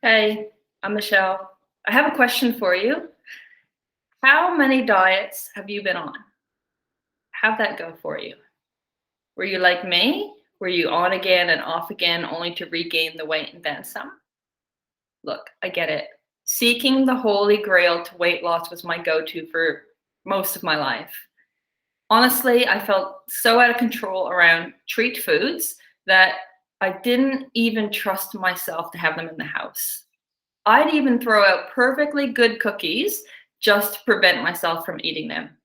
Hey, I'm Michelle. I have a question for you. How many diets have you been on? How'd that go for you? Were you like me? Were you on again and off again only to regain the weight and then some? Look, I get it. Seeking the holy grail to weight loss was my go to for most of my life. Honestly, I felt so out of control around treat foods that I didn't even trust myself to have them in the house. I'd even throw out perfectly good cookies just to prevent myself from eating them.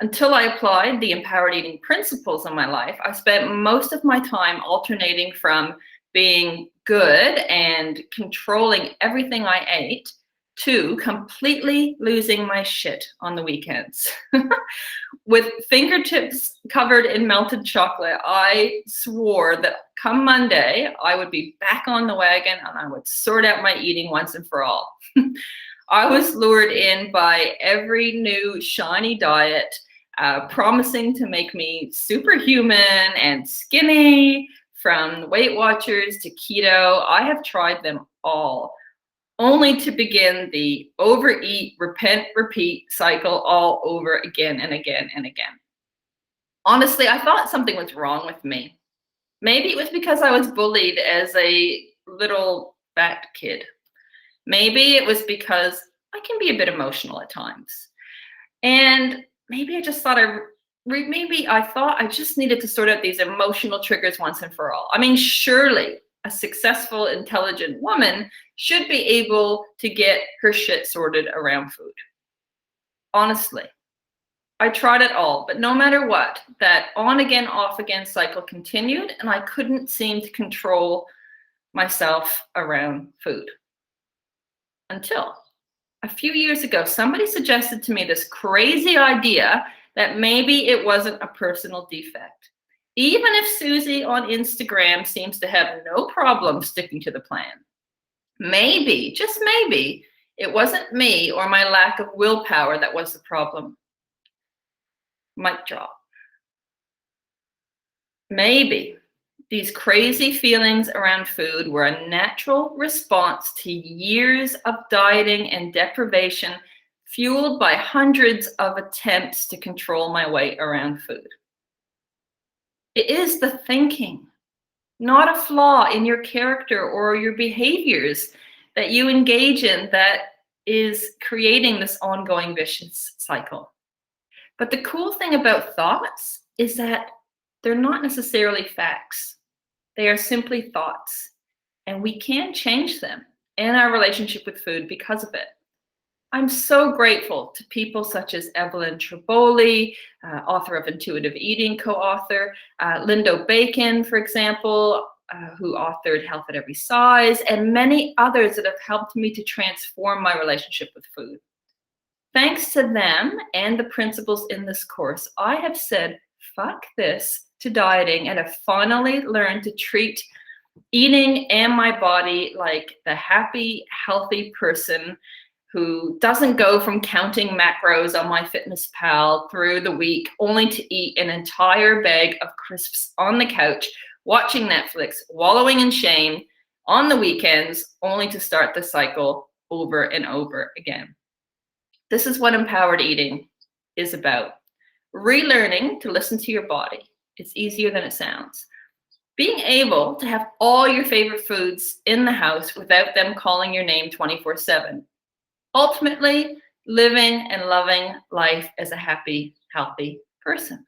Until I applied the empowered eating principles in my life, I spent most of my time alternating from being good and controlling everything I ate to completely losing my shit on the weekends. With fingertips covered in melted chocolate, I swore that come Monday, I would be back on the wagon and I would sort out my eating once and for all. I was lured in by every new shiny diet, promising to make me superhuman and skinny, from Weight Watchers to keto. I have tried them all, only to begin the overeat, repent, repeat cycle all over again and again and again. Honestly, I thought something was wrong with me. Maybe it was because I was bullied as a little fat kid. Maybe it was because I can be a bit emotional at times. And maybe I just thought maybe I thought I just needed to sort out these emotional triggers once and for all. I mean, surely a successful, intelligent woman should be able to get her shit sorted around food. Honestly, I tried it all, but no matter what, that on again, off again cycle continued, and I couldn't seem to control myself around food. Until a few years ago, somebody suggested to me this crazy idea that maybe it wasn't a personal defect. Even if Susie on Instagram seems to have no problem sticking to the plan, maybe, just maybe, it wasn't me or my lack of willpower that was the problem. Mic drop. Maybe these crazy feelings around food were a natural response to years of dieting and deprivation, fueled by hundreds of attempts to control my weight around food. It is the thinking, not a flaw in your character or your behaviors that you engage in, that is creating this ongoing vicious cycle. But the cool thing about thoughts is that they're not necessarily facts. They are simply thoughts, and we can change them and our relationship with food because of it. I'm so grateful to people such as Evelyn Triboli, author of Intuitive Eating, co-author, Lindo Bacon, for example, who authored Health at Every Size, and many others that have helped me to transform my relationship with food. Thanks to them and the principles in this course, I have said, fuck this to dieting, and have finally learned to treat eating and my body like the happy, healthy person who doesn't go from counting macros on MyFitnessPal through the week only to eat an entire bag of crisps on the couch, watching Netflix, wallowing in shame on the weekends, only to start the cycle over and over again. This is what empowered eating is about. Relearning to listen to your body. It's easier than it sounds. Being able to have all your favorite foods in the house without them calling your name 24/7. Ultimately, living and loving life as a happy, healthy person.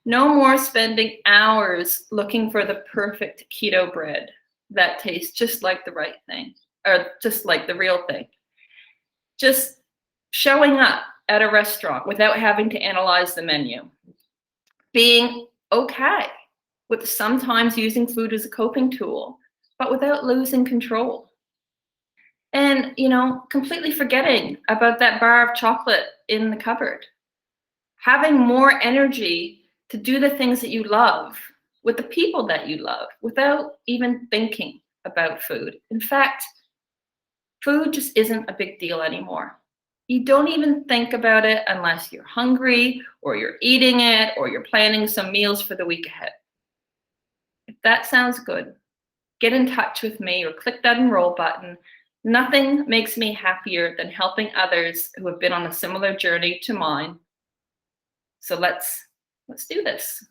No more spending hours looking for the perfect keto bread that tastes just like the right thing, or just like the real thing. Just showing up at a restaurant without having to analyze the menu. Being okay with sometimes using food as a coping tool, but without losing control. And, completely forgetting about that bar of chocolate in the cupboard. Having more energy to do the things that you love with the people that you love without even thinking about food. In fact, food just isn't a big deal anymore. You don't even think about it unless you're hungry or you're eating it or you're planning some meals for the week ahead. If that sounds good, get in touch with me or click that enroll button. Nothing makes me happier than helping others who have been on a similar journey to mine. So let's do this.